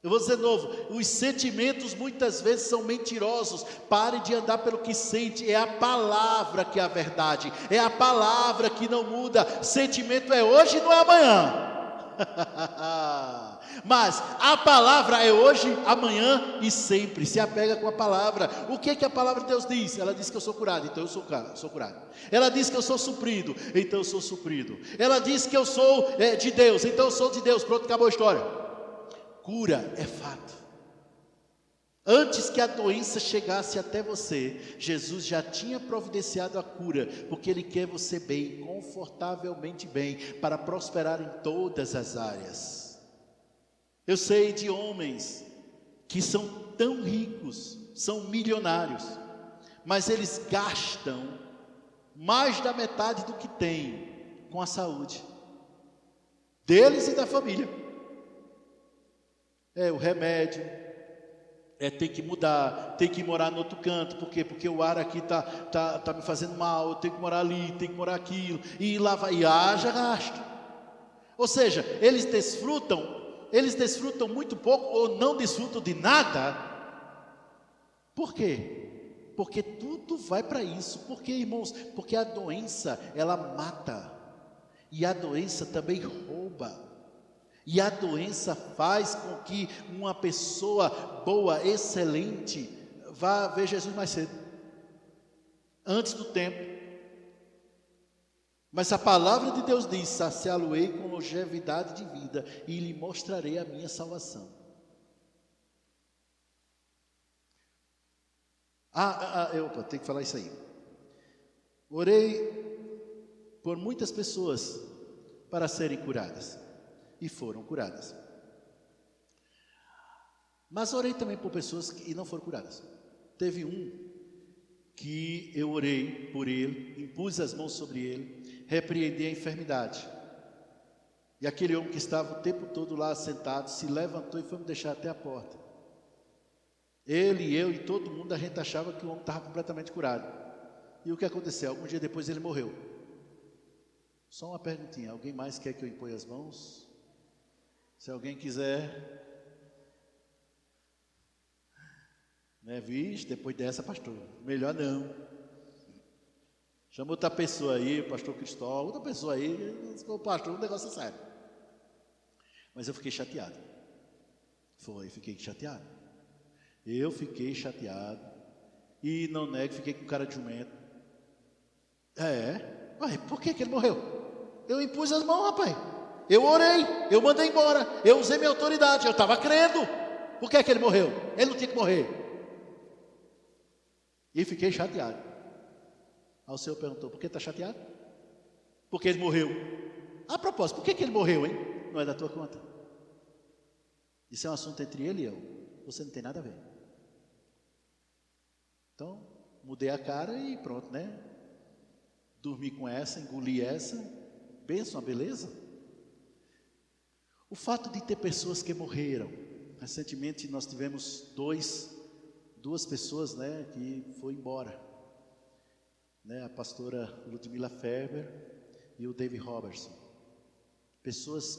Eu vou dizer de novo, os sentimentos muitas vezes são mentirosos. Pare de andar pelo que sente, é a palavra que é a verdade, é a palavra que não muda. Sentimento é hoje e não é amanhã. Mas a palavra é hoje, amanhã e sempre. Se apega com a palavra. O que é que a palavra de Deus diz? Ela diz que eu sou curado, então eu sou curado. Ela diz que eu sou suprido, então eu sou suprido. Ela diz que eu sou de Deus, então eu sou de Deus. Pronto, acabou a história. Cura é fato. Antes que a doença chegasse até você, Jesus já tinha providenciado a cura, porque Ele quer você bem, confortavelmente bem, para prosperar em todas as áreas. Eu sei de homens que são tão ricos, são milionários, mas eles gastam mais da metade do que têm com a saúde deles e da família. O remédio, tem que mudar, tem que morar no outro canto. Por quê? Porque o ar aqui tá me fazendo mal, eu tenho que morar ali, tenho que morar aquilo, e lá vai, e haja gasto. Ou seja, eles desfrutam muito pouco, ou não desfrutam de nada. Por quê? Porque tudo vai para isso. Por quê, irmãos? Porque a doença, ela mata, e a doença também rouba. E a doença faz com que uma pessoa boa, excelente, vá ver Jesus mais cedo, antes do tempo. Mas a palavra de Deus diz: saciá-lo-ei com longevidade de vida e lhe mostrarei a minha salvação. Eu tenho que falar isso aí. Orei por muitas pessoas para serem curadas. E foram curadas. Mas orei também por pessoas que não foram curadas. Teve um que eu orei por ele, impus as mãos sobre ele, repreendi a enfermidade. E aquele homem que estava o tempo todo lá sentado, se levantou e foi me deixar até a porta. Ele, eu e todo mundo, a gente achava que o homem estava completamente curado. E o que aconteceu? Algum dia depois ele morreu. Só uma perguntinha: alguém mais quer que eu imponha as mãos? Se alguém quiser, vixe, depois dessa, pastor, melhor não. Chama outra pessoa aí, o pastor Cristóvão, outra pessoa aí, o pastor, o negócio é sério. Mas eu fiquei chateado. Fiquei chateado. Eu fiquei chateado. E não nego, fiquei com cara de jumento. Mas por que ele morreu? Eu impus as mãos, rapaz. Eu orei, eu mandei embora, eu usei minha autoridade, eu estava crendo. Por que ele morreu? Ele não tinha que morrer. E fiquei chateado. Aí o Senhor perguntou: por que está chateado? Porque ele morreu. A propósito, por que ele morreu, hein? Não é da tua conta. Isso é um assunto entre ele e eu. Você não tem nada a ver. Então, mudei a cara e pronto, Dormi com essa, engoli essa. Bênção, beleza? O fato de ter pessoas que morreram. Recentemente nós tivemos duas pessoas, que foram embora. A pastora Ludmila Ferber e o David Robertson. Pessoas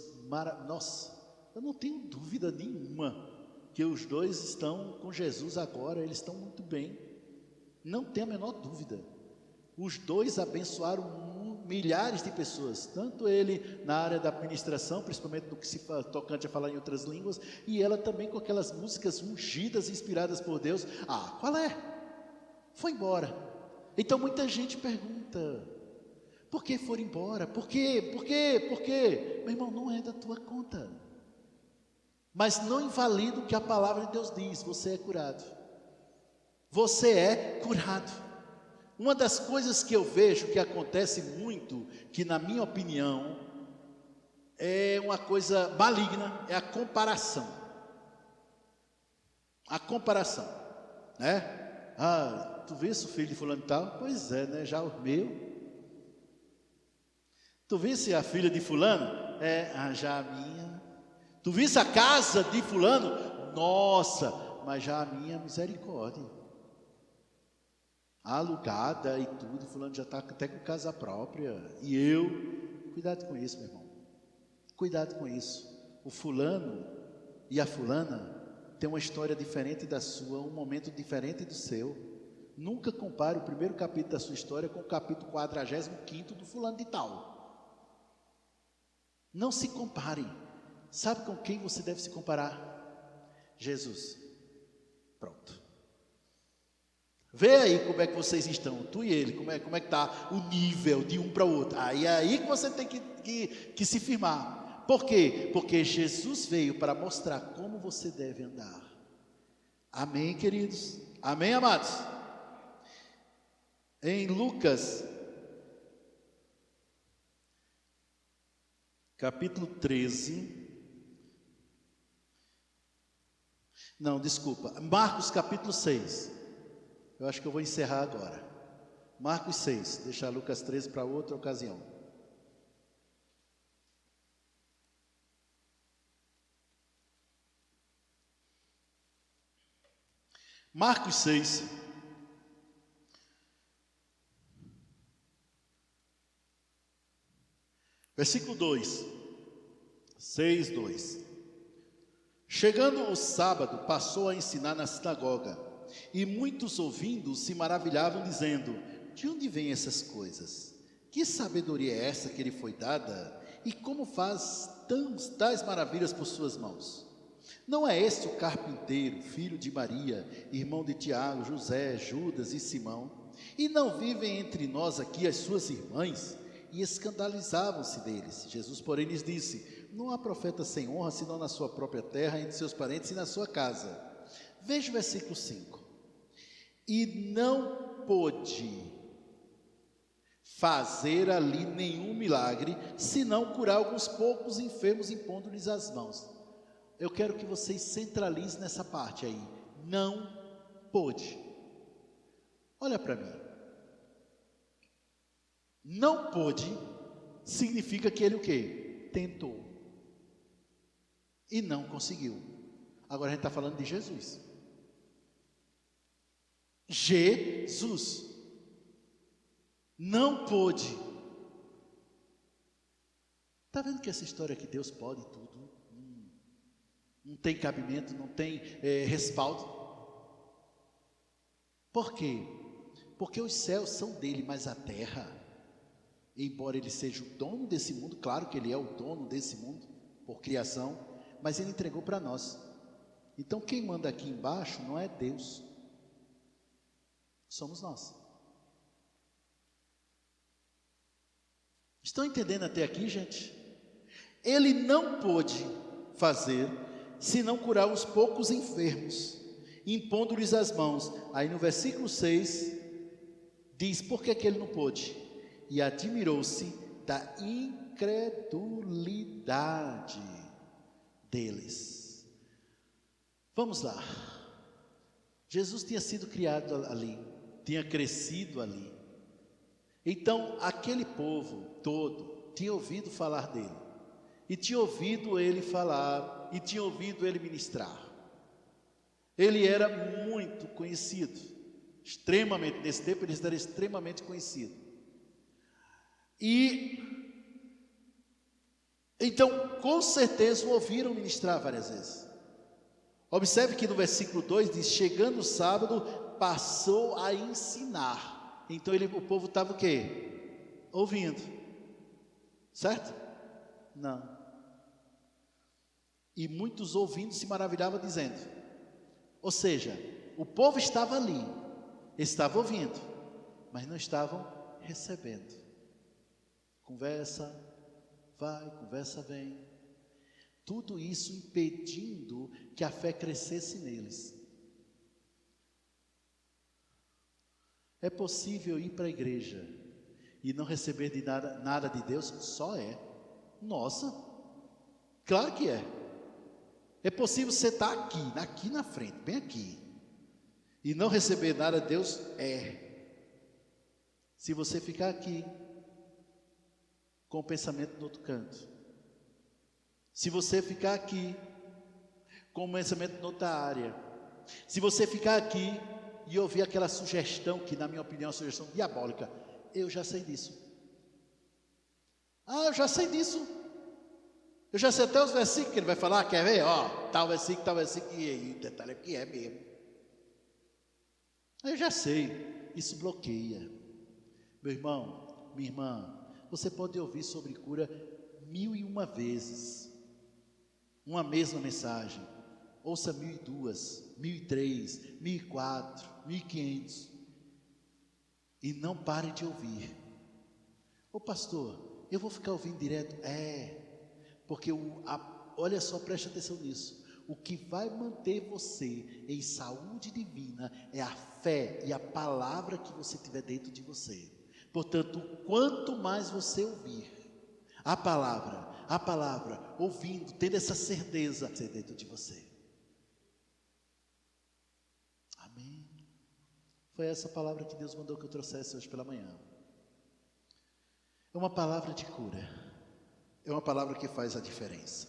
nossa, eu não tenho dúvida nenhuma que os dois estão com Jesus agora, eles estão muito bem. Não tenho a menor dúvida. Os dois abençoaram milhares de pessoas, tanto ele na área da administração, principalmente no que se tocante a falar em outras línguas, e ela também com aquelas músicas ungidas, inspiradas por Deus. Qual é? Foi embora. Então muita gente pergunta: por que foram embora? Por quê? Por quê? Por quê? Meu irmão, não é da tua conta. Mas não invalida o que a palavra de Deus diz: você é curado. Você é curado. Uma das coisas que eu vejo que acontece muito, que na minha opinião é uma coisa maligna, é a comparação. A comparação, tu vês o filho de fulano e tal? Pois é, já o meu. Tu vês a filha de fulano? Já a minha. Tu viste a casa de fulano? Nossa, mas já a minha misericórdia. Alugada e tudo, fulano já está até com casa própria. E eu, cuidado com isso, meu irmão. Cuidado com isso. O fulano e a fulana tem uma história diferente da sua, um momento diferente do seu. Nunca compare o primeiro capítulo da sua história com o capítulo 45º do fulano de tal. Não se compare. Sabe com quem você deve se comparar? Jesus. Pronto. Vê aí como é que vocês estão, tu e ele, como é que está o nível de um para o outro. Aí é aí que você tem que se firmar. Por quê? Porque Jesus veio para mostrar como você deve andar. Amém, queridos? Amém, amados? Em Lucas, capítulo 13. Não, desculpa. Marcos, capítulo 6. Eu acho que eu vou encerrar agora. Marcos 6, deixar Lucas 13 para outra ocasião. Marcos 6. Versículo 2. 6, 2. Chegando o sábado, passou a ensinar na sinagoga. E muitos ouvindo se maravilhavam, dizendo: de onde vêm essas coisas? Que sabedoria é essa que lhe foi dada? E como faz tais maravilhas por suas mãos? Não é este o carpinteiro, filho de Maria, irmão de Tiago, José, Judas e Simão? E não vivem entre nós aqui as suas irmãs? E escandalizavam-se deles. Jesus, porém, lhes disse: não há profeta sem honra, senão na sua própria terra, entre seus parentes e na sua casa. Veja o versículo 5. E não pôde fazer ali nenhum milagre, senão curar alguns poucos enfermos, impondo-lhes as mãos. Eu quero que vocês centralizem nessa parte aí. Não pôde. Olha para mim. Não pôde significa que ele o quê? Tentou. E não conseguiu. Agora a gente está falando de Jesus. Jesus não pôde. Está vendo que essa história que Deus pode tudo? Não tem cabimento, não tem respaldo. Por quê? Porque os céus são dele, mas a terra, embora ele seja o dono desse mundo, claro que ele é o dono desse mundo, por criação, mas ele entregou para nós. Então quem manda aqui embaixo não é Deus, somos nós. Estão entendendo até aqui, gente? Ele não pôde fazer senão curar os poucos enfermos, impondo-lhes as mãos. Aí no versículo 6 diz por que ele não pôde. E admirou-se da incredulidade deles. Vamos lá. Jesus tinha sido criado ali, tinha crescido ali. Então aquele povo todo tinha ouvido falar dele, e tinha ouvido ele falar, e tinha ouvido ele ministrar. Ele era muito conhecido, extremamente, nesse tempo ele era extremamente conhecido. E então com certeza o ouviram ministrar várias vezes. Observe que no versículo 2 diz: chegando o sábado, passou a ensinar. Então o povo estava o quê? Ouvindo. Certo? Não. E muitos ouvindo se maravilhavam, dizendo. Ou seja, o povo estava ali, estava ouvindo, mas não estavam recebendo. Conversa vai, conversa vem. Tudo isso impedindo que a fé crescesse neles. É possível ir para a igreja e não receber de nada de Deus? Só é. Nossa, claro que é. É possível você estar aqui na frente, bem aqui, e não receber nada de Deus? É. Se você ficar aqui, com o pensamento no outro canto, Se você ficar aqui com um pensamento em outra área, se você ficar aqui e ouvir aquela sugestão, que na minha opinião é uma sugestão diabólica, eu já sei disso. Eu já sei disso. Eu já sei até os versículos que ele vai falar, quer ver? Tal versículo, e o detalhe é que é mesmo. Eu já sei, isso bloqueia. Meu irmão, minha irmã, você pode ouvir sobre cura 1001 vezes, uma mesma mensagem. Ouça 1002, 1003, 1004, 1500 e não pare de ouvir. Pastor, eu vou ficar ouvindo direto? Porque olha só, preste atenção nisso. O que vai manter você em saúde divina é a fé e a palavra que você tiver dentro de você. Portanto, quanto mais você ouvir a palavra, ouvindo, tendo essa certeza dentro de você. Amém. Foi essa palavra que Deus mandou que eu trouxesse hoje pela manhã. É uma palavra de cura. É uma palavra que faz a diferença.